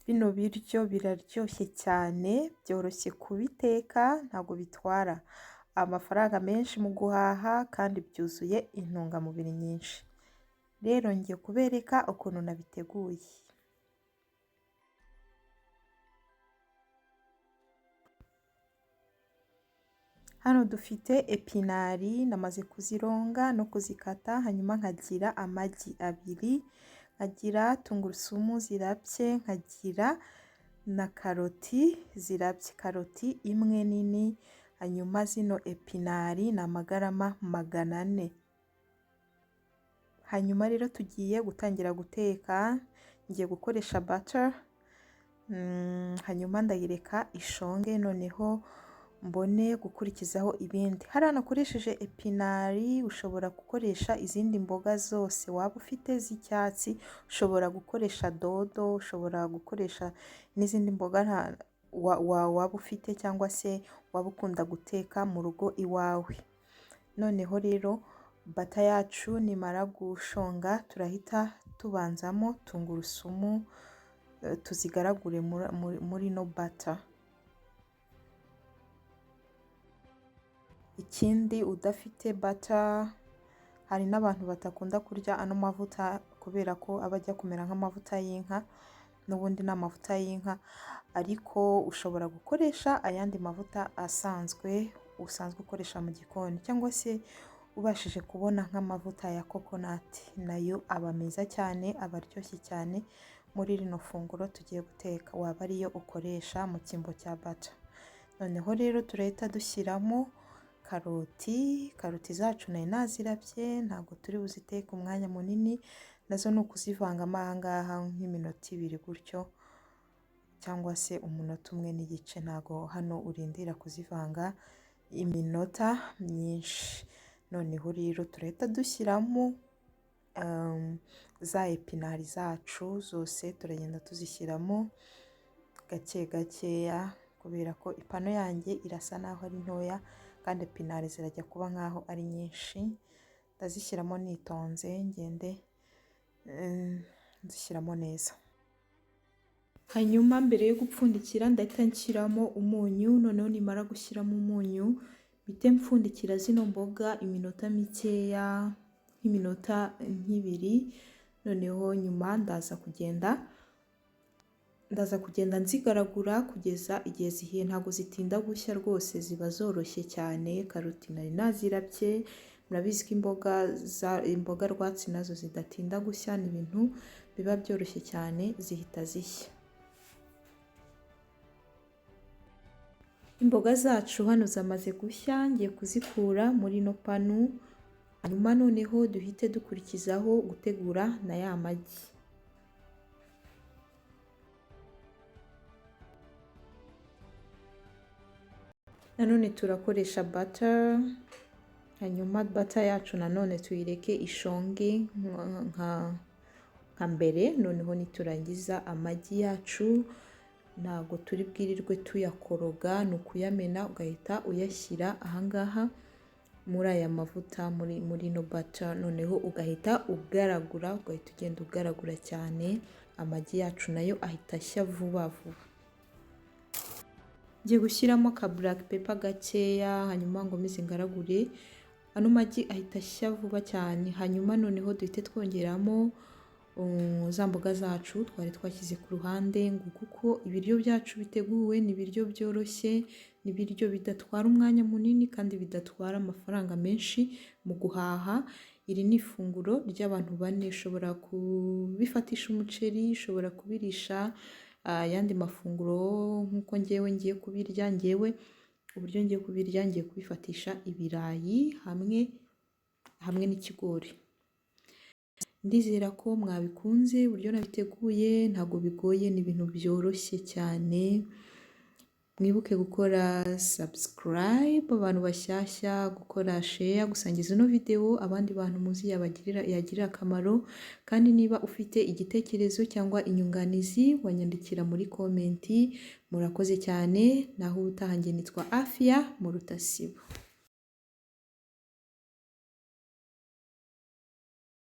Bino biryo biraryoshye cyane, byoroshye kubiteka, ntabwo bitwara amafaranga menshi mu guhaha kandi byuzuye intungamubiri nyinshi. Rero ngiye kubereka ukuntu nabiteguye. Hano dufite epinari, namaze kuzironga no kuzikata, hanyuma nkagira amagi abiri, nkagira tungurusumu zirabye, nkagira na karoti zirabye, karoti imwe nini, hanyuma zino epinari ni amagarama 400. Hanyuma rero tugiye gutangira guteka, ngiye gukoresha butter, hanyuma ndayireka ishonge, noneho mbone gukurikizaho ibindi. Hariya nakoresheje epinari, ushobora gukoresha izindi mboga zose waba ufite z'icyatsi, ushobora gukoresha dodo, ushobora gukoresha n'izindi mboga waba ufite cyangwa se waba ukunda guteka mu rugo iwawe. Noneho rero bata yacu nimara gushonga, turahita tubanzamo tungurusumu, tuzigaragure muri no bata. Ikindi udafite bata, hari n'abantu batakunda kurya ano mavuta kubera ko aba ajya kumera nk'amavuta y'inka, n'ubundi ni amavuta y'inka, ariko ushobora gukoresha ayandi mavuta asanzwe usanzwe ukoresha mu gikoni, cyangwa se ubashije kubona nk'amavuta ya coconut, nayo aba meza cyane, aba aryoshye cyane muri rino funguro tugiye guteka, waba ariyo ukoresha mu cyimbo cya bata. Noneho rero turahita dushyiramo karoti zacu nari nazirabye, ntabwo turi buziteke umwanya munini, nazo ni ukuzivangamo aha ngaha nk'iminota 2 gutyo, cyangwa se umunota 1 n'igice, ntabwo hano urindira kuzivanga iminota myinshi. Noneho rero turahita dushyiramo za epinari zacu zose, turagenda tuzishyiramo gake gakeya, kubera ko ipano yanjye irasa naho ari ntoya kandi epinari zirajya kuba nkaho ari nyinshi. Ndazishyiramo nitonze, ngende nzishyiramo neza. Hanyuma mbere yo gupfundikira ndahita nshyiramo umunyu, noneho nimara gushyiramo umunyu mpite mpfundikira zino mboga iminota mikeya, nk'iminota 2, noneho nyuma ndaza kugenda nzigaragura kugeza igihe zihiye. Ntabwo zitinda gushya rwose, ziba zoroshye cyane. Karoti nari nazirabye, murabizi ko imboga rwatsi nazo zidatinda gushya, ni ibintu biba byoroshye cyane, zihita zishya. Imboga zacu hano zamaze gushya, ngiye kuzikura muri no panu, hanyuma noneho duhite dukurikizaho gutegura na ya magi. Nanone turakoresha butter, hanyuma butter yacu nanone tuyireke ishonge nka mbere. Noneho niturangiza amagi yacu, ntabwo turi bwirirwe tuyakoroga, ni ukuyamena ugahita uyashyira ahangaha muri aya mavuta, muri no butter, noneho ugahita ugaragura, ugahita ugenda ugaragura cyane, amagi yacu nayo ahita ashya vuba vuba. Ngiye gushyiramo ka black pepper gakeya, hanyuma ngo mize ngaragure, ano magi ahita ashya vuba cyane. Hanyuma noneho duhite twongeramo za mboga zacu twari twashyize ku ruhande, ngo kuko ibiryo byacu biteguwe ni ibiryo byoroshye, ni ibiryo bidatwara umwanya munini kandi bidatwara amafaranga menshi mu guhaha. Iri ni ifunguro ry'abantu 4, ushobora kubifatisha umuceri, ushobora kubirisha ayandi mafunguro nk'uko ngewe ngiye kubirya. Uburyo ngiye kubirya, ngiye kubifatisha ibirayi hamwe n'ikigori. Ndizera ko mwabikunze uburyo nabiteguye, ntabwo bigoye, ni ibintu byoroshye cyane. Mwibuke gukora subscribe abantu bashyashya, gukora share, gusangiza ino video abandi bantu muzi yagirira akamaro. Kandi niba ufite igitekerezo cyangwa inyunganizi wanyandikira muri komenti. Murakoze cyane, naho utaha njye nitwa Afia mu Rutasibo.